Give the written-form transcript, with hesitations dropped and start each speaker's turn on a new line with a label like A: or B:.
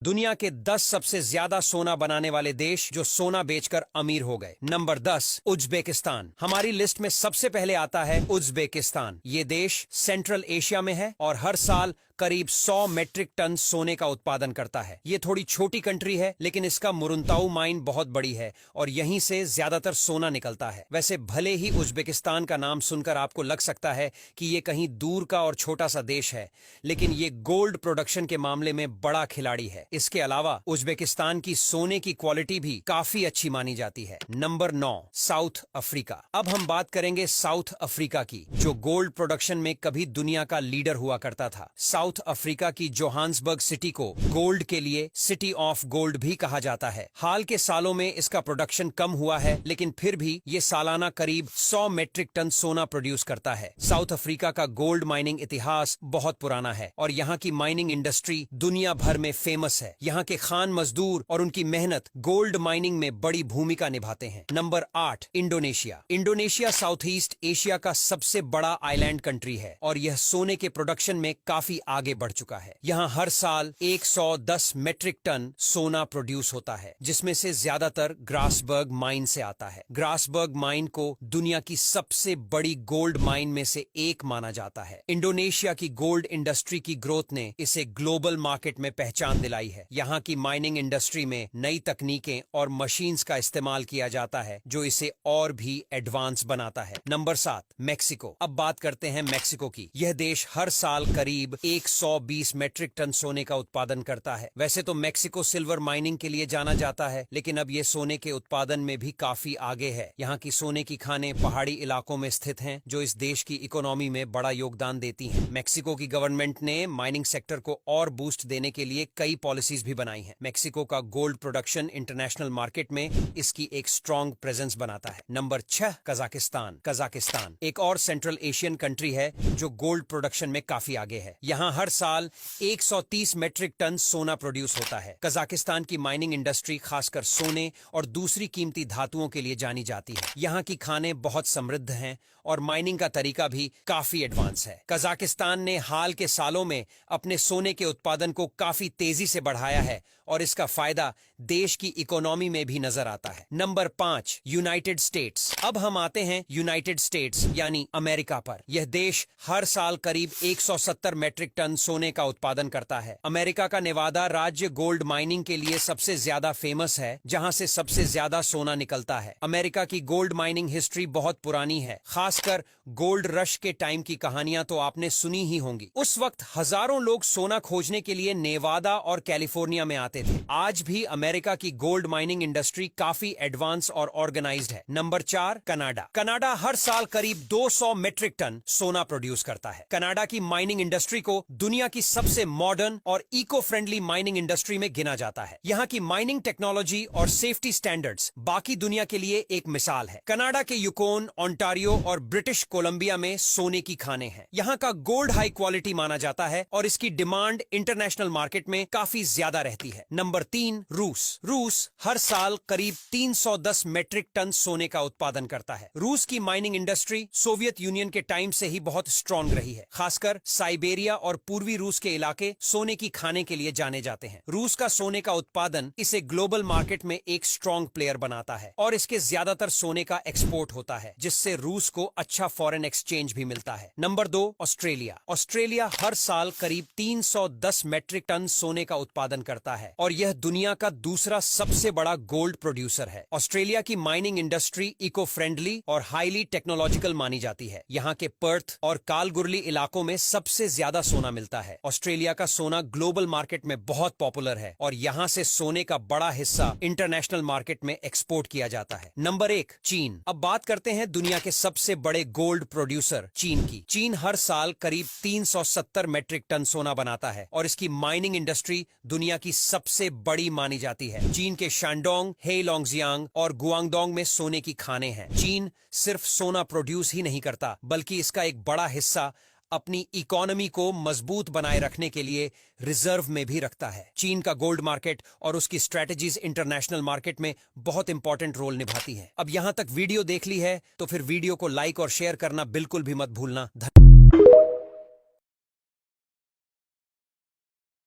A: दुनिया के 10 सबसे ज्यादा सोना बनाने वाले देश जो सोना बेचकर अमीर हो गए। Number 10 Uzbekistan. हमारी लिस्ट में सबसे पहले आता है उज्बेकिस्तान। ये देश सेंट्रल एशिया में है और हर साल करीब 100 मेट्रिक टन सोने का उत्पादन करता है। ये थोड़ी छोटी कंट्री है, लेकिन इसका मुरुंताऊ माइन बहुत बड़ी है और यहीं से ज्यादातर सोना निकलता है। वैसे भले ही उज्बेकिस्तान का नाम सुनकर आपको लग सकता है कि ये कहीं दूर का और छोटा सा देश है, लेकिन ये गोल्ड प्रोडक्शन के मामले में बड़ा खिलाड़ी है। इसके अलावा उज्बेकिस्तान की सोने की क्वालिटी भी काफी अच्छी मानी जाती है। Number 9 south Africa. अब हम बात करेंगे साउथ अफ्रीका की, जो गोल्ड प्रोडक्शन में कभी दुनिया का लीडर हुआ करता था। साउथ अफ्रीका की जोहान्सबर्ग सिटी को गोल्ड के लिए सिटी ऑफ गोल्ड भी कहा जाता है। हाल के सालों में इसका प्रोडक्शन कम हुआ है, लेकिन फिर भी ये सालाना करीब 100 मेट्रिक टन सोना प्रोड्यूस करता है। साउथ अफ्रीका का गोल्ड माइनिंग इतिहास बहुत पुराना है और यहाँ की माइनिंग इंडस्ट्री दुनिया भर में फेमस है। यहाँ के खान मजदूर और उनकी मेहनत गोल्ड माइनिंग में बड़ी भूमिका निभाते हैं। Number 8 Indonesia. Indonesia south east Asia का सबसे बड़ा आइलैंड कंट्री है और यह सोने के प्रोडक्शन में काफी आगे बढ़ चुका है। यहाँ हर साल 110 मेट्रिक टन सोना प्रोड्यूस होता है, जिसमें से ज्यादातर ग्रासबर्ग माइन से आता है। ग्रासबर्ग माइन को दुनिया की सबसे बड़ी गोल्ड माइन में से एक माना जाता है। इंडोनेशिया की गोल्ड इंडस्ट्री की ग्रोथ ने इसे ग्लोबल मार्केट में पहचान दिलाई है। यहाँ की माइनिंग इंडस्ट्री में नई तकनीकें और मशीन्स का इस्तेमाल किया जाता है, जो इसे और भी एडवांस बनाता है। Number 7 Mexico. अब बात करते हैं मेक्सिको की। यह देश हर साल करीब 120 मेट्रिक टन सोने का उत्पादन करता है। वैसे तो मेक्सिको सिल्वर माइनिंग के लिए जाना जाता है, लेकिन अब ये सोने के उत्पादन में भी काफी आगे है। यहाँ की सोने की खानें पहाड़ी इलाकों में स्थित हैं, जो इस देश की इकोनॉमी में बड़ा योगदान देती हैं। मेक्सिको की गवर्नमेंट ने माइनिंग सेक्टर को और बूस्ट देने के लिए कई पॉलिसीज भी बनाई हैं। मेक्सिको का गोल्ड प्रोडक्शन इंटरनेशनल मार्केट में इसकी एक स्ट्रॉन्ग प्रेजेंस बनाता है। Number 6 Kazakhstan. कजाकिस्तान एक और सेंट्रल एशियन कंट्री है जो गोल्ड प्रोडक्शन में काफी आगे है। यहाँ हर साल 130 मेट्रिक टन सोना प्रोड्यूस होता है। कजाकिस्तान की माइनिंग इंडस्ट्री खासकर सोने और दूसरी कीमती धातुओं के लिए जानी जाती है। यहाँ की खानें बहुत समृद्ध हैं और माइनिंग का तरीका भी काफी एडवांस है। कजाकिस्तान ने हाल के सालों में अपने सोने के उत्पादन को काफी तेजी से बढ़ाया है और इसका फायदा देश की इकोनॉमी में भी नजर आता है। Number 5 United states. अब हम आते हैं यूनाइटेड स्टेट्स यानी अमेरिका पर। यह देश हर साल करीब 170 मेट्रिक टन सोने का उत्पादन करता है। अमेरिका का नेवादा राज्य गोल्ड माइनिंग के लिए सबसे ज्यादा फेमस है, जहां से सबसे ज्यादा सोना निकलता है। अमेरिका की गोल्ड माइनिंग हिस्ट्री बहुत पुरानी है। खासकर गोल्ड रश के टाइम की कहानियां तो आपने सुनी ही होंगी। उस वक्त हजारों लोग सोना खोजने के लिए नेवादा और कैलिफोर्निया में आते थे। आज भी अमेरिका की गोल्ड माइनिंग इंडस्ट्री काफी एडवांस और ऑर्गेनाइज्ड है। Number 4 Canada. कनाडा हर साल करीब 200 मेट्रिक टन सोना प्रोड्यूस करता है। कनाडा की माइनिंग इंडस्ट्री को दुनिया की सबसे मॉडर्न और इको फ्रेंडली माइनिंग इंडस्ट्री में गिना जाता है। यहाँ की माइनिंग टेक्नोलॉजी और सेफ्टी स्टैंडर्ड्स बाकी दुनिया के लिए एक मिसाल है। कनाडा के यूकोन, ओंटारियो और ब्रिटिश कोलंबिया में सोने की खानें हैं। यहाँ का गोल्ड हाई क्वालिटी माना जाता है और इसकी डिमांड इंटरनेशनल मार्केट में काफी ज्यादा रहती है। नंबर 3 रूस। रूस हर साल करीब 310 मेट्रिक टन सोने का उत्पादन करता है। रूस की माइनिंग इंडस्ट्री सोवियत यूनियन के टाइम से ही बहुत स्ट्रांग रही है। खासकर साइबेरिया और पूर्वी रूस के इलाके सोने की खाने के लिए जाने जाते हैं। रूस का सोने का उत्पादन इसे ग्लोबल मार्केट में एक स्ट्रांग प्लेयर बनाता है और इसके ज्यादातर सोने का एक्सपोर्ट होता है, जिससे रूस को अच्छा फॉरेन एक्सचेंज भी मिलता है। Number 2 Australia. ऑस्ट्रेलिया हर साल करीब 310 मेट्रिक टन सोने का उत्पादन करता है और यह दुनिया का दूसरा सबसे बड़ा गोल्ड प्रोड्यूसर है। ऑस्ट्रेलिया की माइनिंग इंडस्ट्री इको फ्रेंडली और हाईली टेक्नोलॉजिकल मानी जाती है। यहाँ के पर्थ और कालगुरली इलाकों में सबसे ज्यादा सोना मिलता है। ऑस्ट्रेलिया का सोना ग्लोबल मार्केट में बहुत पॉपुलर है और यहाँ से सोने का बड़ा हिस्सा इंटरनेशनल मार्केट में एक्सपोर्ट किया जाता है। नंबर 1 चीन। अब बात करते हैं दुनिया के सबसे बड़े गोल्ड प्रोड्यूसर चीन की। चीन हर साल करीब 370 मेट्रिक टन सोना बनाता है और इसकी माइनिंग इंडस्ट्री दुनिया की सबसे बड़ी मानी जाती है। चीन के शानडोंग, हेलोंगजियांग और गुआंगडोंग में सोने की खानें हैं। चीन सिर्फ सोना प्रोड्यूस ही नहीं करता, बल्कि इसका एक बड़ा हिस्सा अपनी इकोनॉमी को मजबूत बनाए रखने के लिए रिजर्व में भी रखता है। चीन का गोल्ड मार्केट और उसकी स्ट्रेटजीज इंटरनेशनल मार्केट में बहुत इंपॉर्टेंट रोल निभाती हैं। अब यहां तक वीडियो देख ली है तो फिर वीडियो को लाइक और शेयर करना बिल्कुल भी मत भूलना।